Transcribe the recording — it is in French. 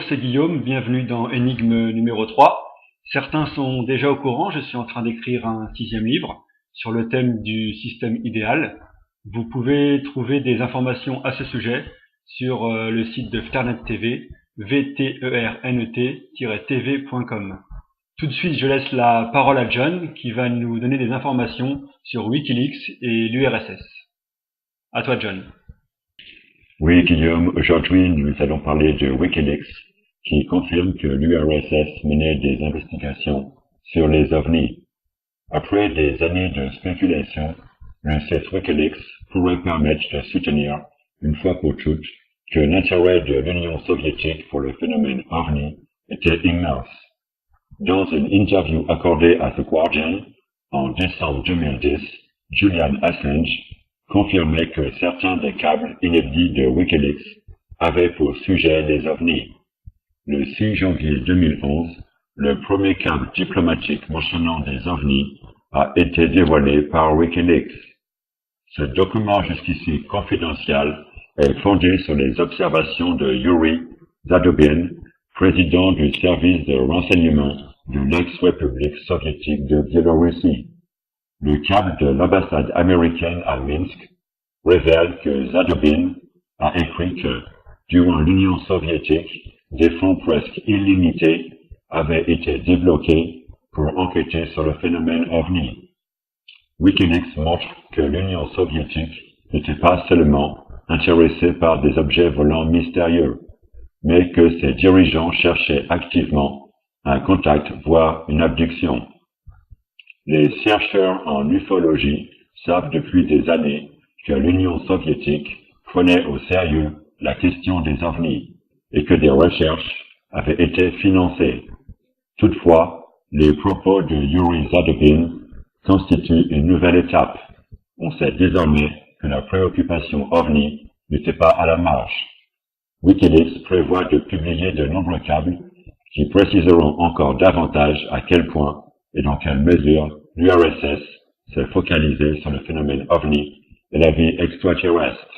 c'est Guillaume, bienvenue dans Énigme numéro 3. Certains sont déjà au courant, je suis en train d'écrire un 6e livre sur le thème du système idéal. Vous pouvez trouver des informations à ce sujet sur le site de Vternet TV, vternet-tv.com. Tout de suite, je laisse la parole à John qui va nous donner des informations sur Wikileaks et l'URSS. À toi, John. Oui, Guillaume, aujourd'hui nous allons parler de Wikileaks, qui confirme que l'URSS menait des investigations sur les ovnis. Après des années de spéculation, le site Wikileaks pourrait permettre de soutenir, une fois pour toutes, que l'intérêt de l'Union soviétique pour le phénomène ovni était immense. Dans une interview accordée à The Guardian en décembre 2010, Julian Assange confirmait que certains des câbles inédits de Wikileaks avaient pour sujet les ovnis. Le 6 janvier 2011, le premier câble diplomatique mentionnant des ovnis a été dévoilé par Wikileaks. Ce document jusqu'ici confidentiel est fondé sur les observations de Yuri Zadobin, président du service de renseignement de l'ex-république soviétique de Biélorussie. Le câble de l'ambassade américaine à Minsk révèle que Zadobin a écrit que, durant l'Union soviétique, des fonds presque illimités avaient été débloqués pour enquêter sur le phénomène OVNI. Wikileaks montre que l'Union soviétique n'était pas seulement intéressée par des objets volants mystérieux, mais que ses dirigeants cherchaient activement un contact, voire une abduction. Les chercheurs en ufologie savent depuis des années que l'Union soviétique prenait au sérieux la question des ovnis et que des recherches avaient été financées. Toutefois, les propos de Yuri Zadobin constituent une nouvelle étape. On sait désormais que la préoccupation ovni n'était pas à la marge. Wikileaks prévoit de publier de nombreux câbles qui préciseront encore davantage à quel point et dans quelle mesure l'URSS s'est focalisée sur le phénomène OVNI et la vie extraterrestre.